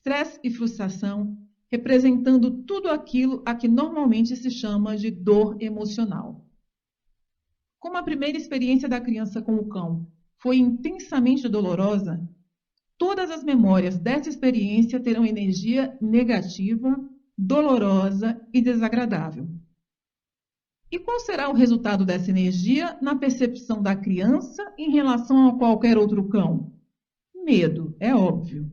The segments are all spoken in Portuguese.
estresse e frustração, representando tudo aquilo a que normalmente se chama de dor emocional. Como a primeira experiência da criança com o cão foi intensamente dolorosa, todas as memórias dessa experiência terão energia negativa, dolorosa e desagradável. E qual será o resultado dessa energia na percepção da criança em relação a qualquer outro cão? Medo, é óbvio.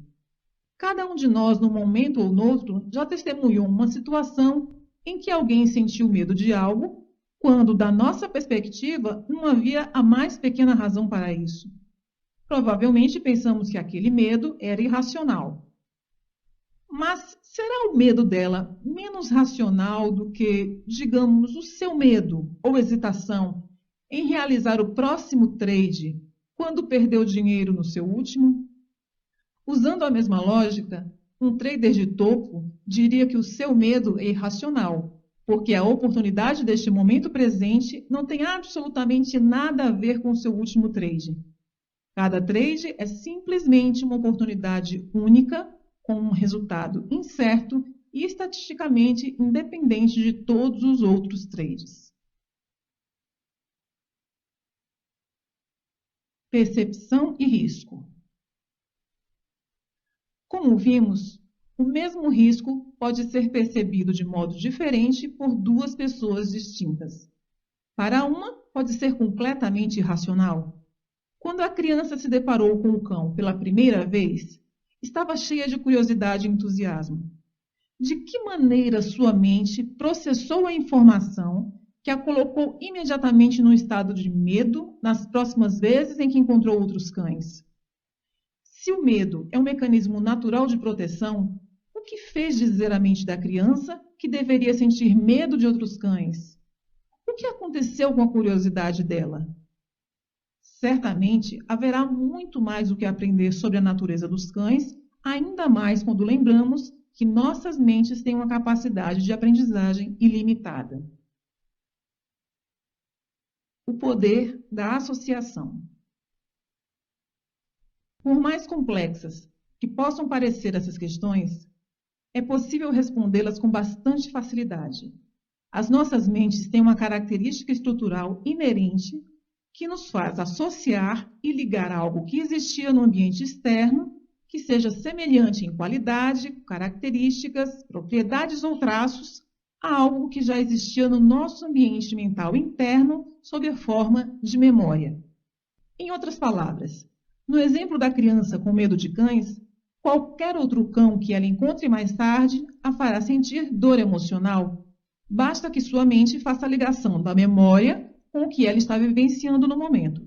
Cada um de nós, num momento ou noutro, já testemunhou uma situação em que alguém sentiu medo de algo, quando, da nossa perspectiva, não havia a mais pequena razão para isso. Provavelmente pensamos que aquele medo era irracional. Mas será o medo dela menos racional do que, digamos, o seu medo ou hesitação em realizar o próximo trade quando perdeu dinheiro no seu último? Usando a mesma lógica, um trader de topo diria que o seu medo é irracional, porque a oportunidade deste momento presente não tem absolutamente nada a ver com o seu último trade. Cada trade é simplesmente uma oportunidade única, com um resultado incerto e estatisticamente independente de todos os outros trades. Percepção e risco. Como vimos, o mesmo risco pode ser percebido de modo diferente por duas pessoas distintas. Para uma, pode ser completamente irracional. Quando a criança se deparou com o cão pela primeira vez, estava cheia de curiosidade e entusiasmo. De que maneira sua mente processou a informação que a colocou imediatamente num estado de medo nas próximas vezes em que encontrou outros cães? Se o medo é um mecanismo natural de proteção, o que fez dizer à mente da criança que deveria sentir medo de outros cães? O que aconteceu com a curiosidade dela? Certamente haverá muito mais o que aprender sobre a natureza dos cães, ainda mais quando lembramos que nossas mentes têm uma capacidade de aprendizagem ilimitada. O poder da associação. Por mais complexas que possam parecer essas questões, é possível respondê-las com bastante facilidade. As nossas mentes têm uma característica estrutural inerente que nos faz associar e ligar algo que existia no ambiente externo, que seja semelhante em qualidade, características, propriedades ou traços, a algo que já existia no nosso ambiente mental interno sob a forma de memória. Em outras palavras, no exemplo da criança com medo de cães, qualquer outro cão que ela encontre mais tarde a fará sentir dor emocional. Basta que sua mente faça a ligação da memória com o que ela está vivenciando no momento.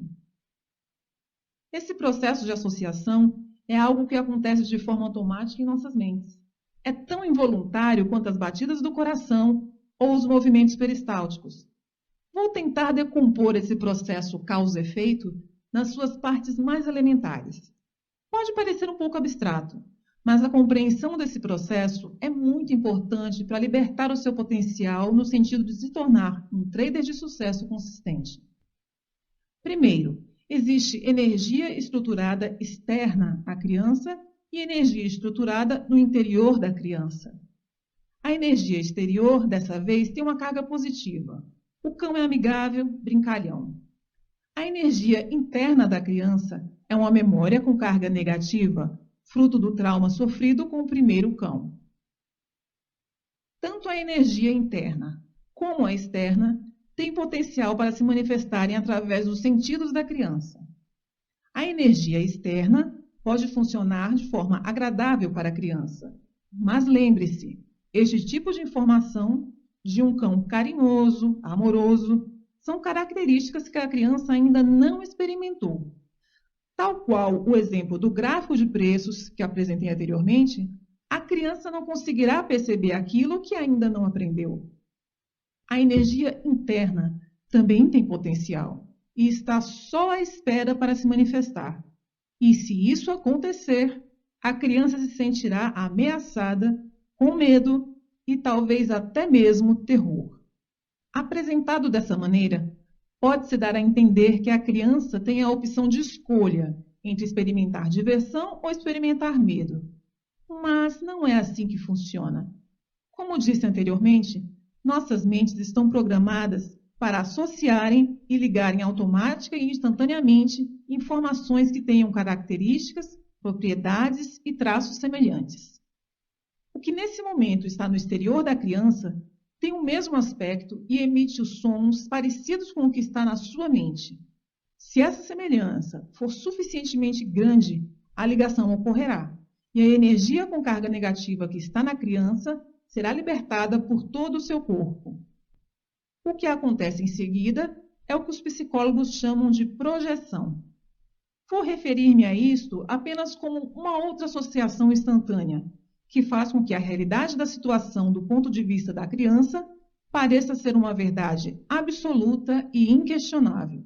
Esse processo de associação é algo que acontece de forma automática em nossas mentes. É tão involuntário quanto as batidas do coração ou os movimentos peristálticos. Vou tentar decompor esse processo causa-efeito nas suas partes mais elementares. Pode parecer um pouco abstrato, mas a compreensão desse processo é muito importante para libertar o seu potencial no sentido de se tornar um trader de sucesso consistente. Primeiro, existe energia estruturada externa à criança e energia estruturada no interior da criança. A energia exterior, dessa vez, tem uma carga positiva. O cão é amigável, brincalhão. A energia interna da criança é uma memória com carga negativa, fruto do trauma sofrido com o primeiro cão. Tanto a energia interna como a externa têm potencial para se manifestarem através dos sentidos da criança. A energia externa pode funcionar de forma agradável para a criança, mas lembre-se, este tipo de informação de um cão carinhoso, amoroso, são características que a criança ainda não experimentou. Tal qual o exemplo do gráfico de preços que apresentei anteriormente, a criança não conseguirá perceber aquilo que ainda não aprendeu. A energia interna também tem potencial e está só à espera para se manifestar. E se isso acontecer, a criança se sentirá ameaçada, com medo e talvez até mesmo terror. Apresentado dessa maneira, pode-se dar a entender que a criança tem a opção de escolha entre experimentar diversão ou experimentar medo. Mas não é assim que funciona. Como disse anteriormente, nossas mentes estão programadas para associarem e ligarem automática e instantaneamente informações que tenham características, propriedades e traços semelhantes. O que nesse momento está no exterior da criança tem o mesmo aspecto e emite os sons parecidos com o que está na sua mente. Se essa semelhança for suficientemente grande, a ligação ocorrerá e a energia com carga negativa que está na criança será libertada por todo o seu corpo. O que acontece em seguida é o que os psicólogos chamam de projeção. Vou referir-me a isto apenas como uma outra associação instantânea, que faz com que a realidade da situação do ponto de vista da criança pareça ser uma verdade absoluta e inquestionável.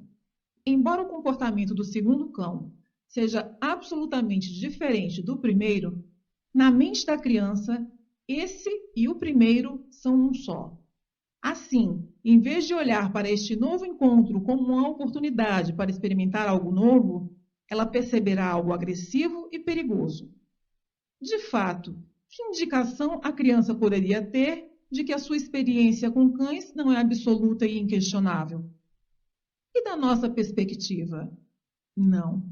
Embora o comportamento do segundo cão seja absolutamente diferente do primeiro, na mente da criança, esse e o primeiro são um só. Assim, em vez de olhar para este novo encontro como uma oportunidade para experimentar algo novo, ela perceberá algo agressivo e perigoso. De fato, que indicação a criança poderia ter de que a sua experiência com cães não é absoluta e inquestionável? E da nossa perspectiva? Não.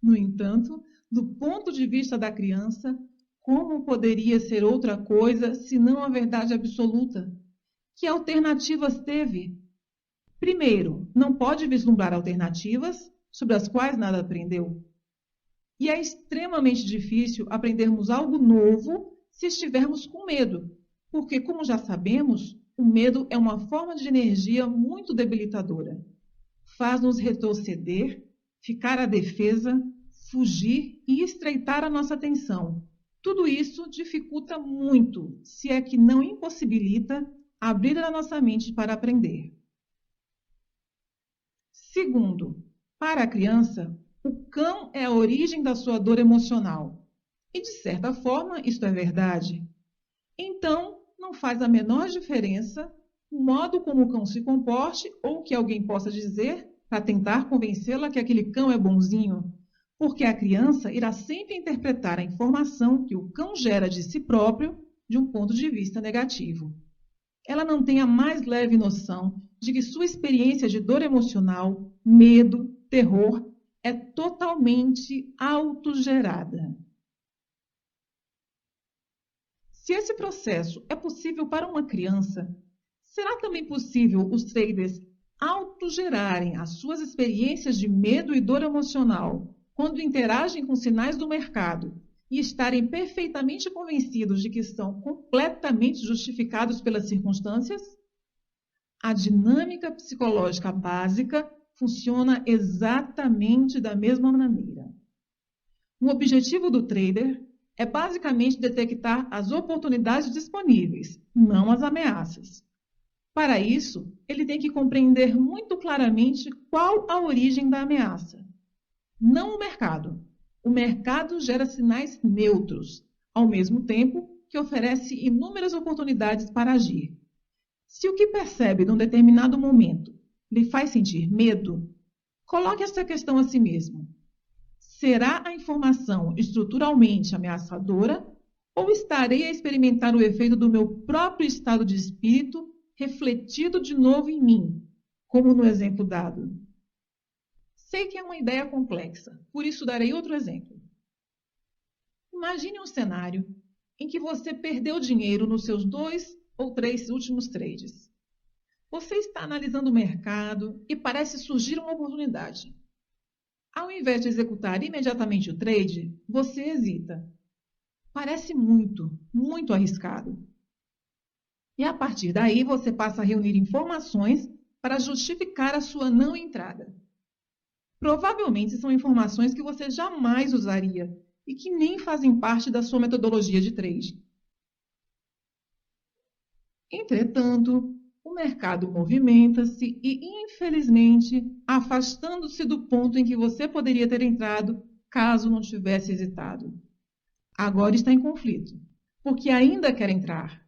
No entanto, do ponto de vista da criança, como poderia ser outra coisa senão a verdade absoluta? Que alternativas teve? Primeiro, não pode vislumbrar alternativas sobre as quais nada aprendeu. E é extremamente difícil aprendermos algo novo se estivermos com medo, porque, como já sabemos, o medo é uma forma de energia muito debilitadora. Faz-nos retroceder, ficar à defesa, fugir e estreitar a nossa atenção. Tudo isso dificulta muito, se é que não impossibilita, abrir a nossa mente para aprender. Segundo, para a criança, o cão é a origem da sua dor emocional. E, de certa forma, isto é verdade. Então, não faz a menor diferença o modo como o cão se comporte ou o que alguém possa dizer para tentar convencê-la que aquele cão é bonzinho, porque a criança irá sempre interpretar a informação que o cão gera de si próprio de um ponto de vista negativo. Ela não tem a mais leve noção de que sua experiência de dor emocional, medo, terror, é totalmente autogerada. Se esse processo é possível para uma criança, será também possível os traders autogerarem as suas experiências de medo e dor emocional quando interagem com sinais do mercado e estarem perfeitamente convencidos de que estão completamente justificados pelas circunstâncias? A dinâmica psicológica básica funciona exatamente da mesma maneira. O objetivo do trader é basicamente detectar as oportunidades disponíveis, não as ameaças. Para isso, ele tem que compreender muito claramente qual a origem da ameaça. Não o mercado. O mercado gera sinais neutros, ao mesmo tempo que oferece inúmeras oportunidades para agir. Se o que percebe num determinado momento lhe faz sentir medo, coloque esta questão a si mesmo. Será a informação estruturalmente ameaçadora ou estarei a experimentar o efeito do meu próprio estado de espírito refletido de novo em mim, como no exemplo dado? Sei que é uma ideia complexa, por isso darei outro exemplo. Imagine um cenário em que você perdeu dinheiro nos seus 2 ou 3 últimos trades. Você está analisando o mercado e parece surgir uma oportunidade. Ao invés de executar imediatamente o trade, você hesita. Parece muito, muito arriscado. E a partir daí você passa a reunir informações para justificar a sua não entrada. Provavelmente são informações que você jamais usaria e que nem fazem parte da sua metodologia de trade. Entretanto, o mercado movimenta-se e, infelizmente, afastando-se do ponto em que você poderia ter entrado caso não tivesse hesitado. Agora está em conflito, porque ainda quer entrar.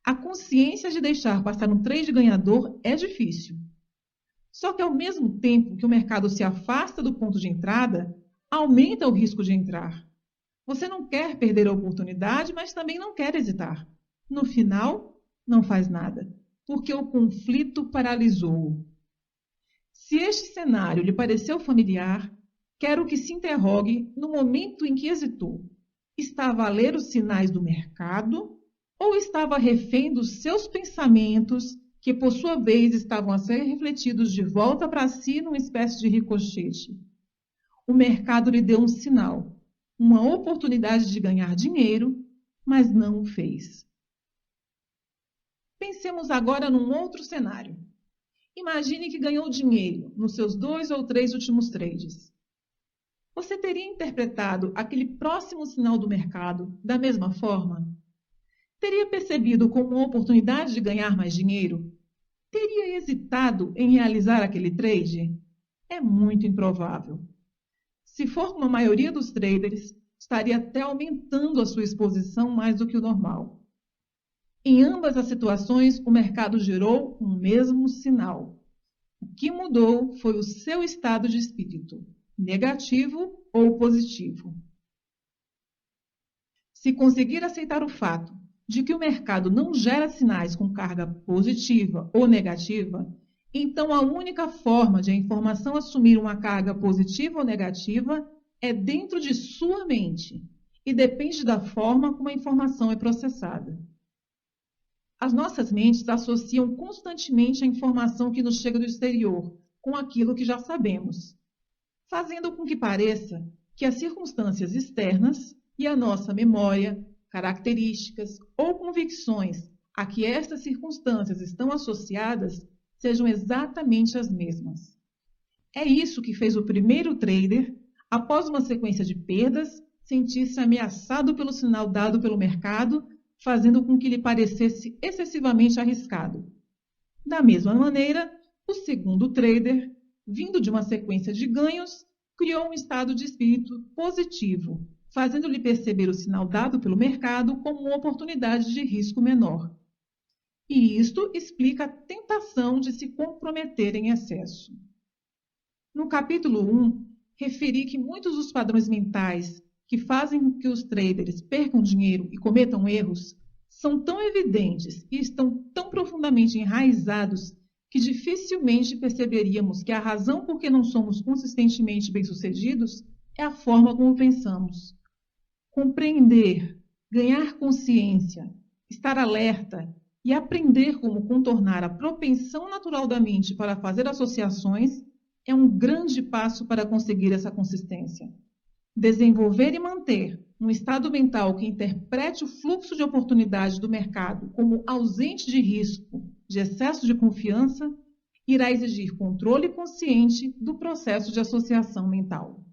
A consciência de deixar passar um trade ganhador é difícil. Só que, ao mesmo tempo que o mercado se afasta do ponto de entrada, aumenta o risco de entrar. Você não quer perder a oportunidade, mas também não quer hesitar. No final, não faz nada, porque o conflito paralisou-o. Se este cenário lhe pareceu familiar, quero que se interrogue no momento em que hesitou. Estava a ler os sinais do mercado ou estava refém dos seus pensamentos, que por sua vez estavam a ser refletidos de volta para si numa espécie de ricochete? O mercado lhe deu um sinal, uma oportunidade de ganhar dinheiro, mas não o fez. Pensemos agora num outro cenário. Imagine que ganhou dinheiro nos seus 2 ou 3 últimos trades. Você teria interpretado aquele próximo sinal do mercado da mesma forma? Teria percebido como uma oportunidade de ganhar mais dinheiro? Teria hesitado em realizar aquele trade? É muito improvável. Se for como a maioria dos traders, estaria até aumentando a sua exposição mais do que o normal. Em ambas as situações, o mercado gerou um mesmo sinal. O que mudou foi o seu estado de espírito, negativo ou positivo. Se conseguir aceitar o fato de que o mercado não gera sinais com carga positiva ou negativa, então a única forma de a informação assumir uma carga positiva ou negativa é dentro de sua mente e depende da forma como a informação é processada. As nossas mentes associam constantemente a informação que nos chega do exterior com aquilo que já sabemos, fazendo com que pareça que as circunstâncias externas e a nossa memória, características ou convicções a que estas circunstâncias estão associadas sejam exatamente as mesmas. É isso que fez o primeiro trader, após uma sequência de perdas, sentir-se ameaçado pelo sinal dado pelo mercado, fazendo com que lhe parecesse excessivamente arriscado. Da mesma maneira, o segundo trader, vindo de uma sequência de ganhos, criou um estado de espírito positivo, fazendo-lhe perceber o sinal dado pelo mercado como uma oportunidade de risco menor. E isto explica a tentação de se comprometer em excesso. No capítulo 1, referi que muitos dos padrões mentais que fazem com que os traders percam dinheiro e cometam erros são tão evidentes e estão tão profundamente enraizados que dificilmente perceberíamos que a razão por que não somos consistentemente bem-sucedidos é a forma como pensamos. Compreender, ganhar consciência, estar alerta e aprender como contornar a propensão natural da mente para fazer associações é um grande passo para conseguir essa consistência. Desenvolver e manter um estado mental que interprete o fluxo de oportunidade do mercado como ausente de risco, de excesso de confiança, irá exigir controle consciente do processo de associação mental.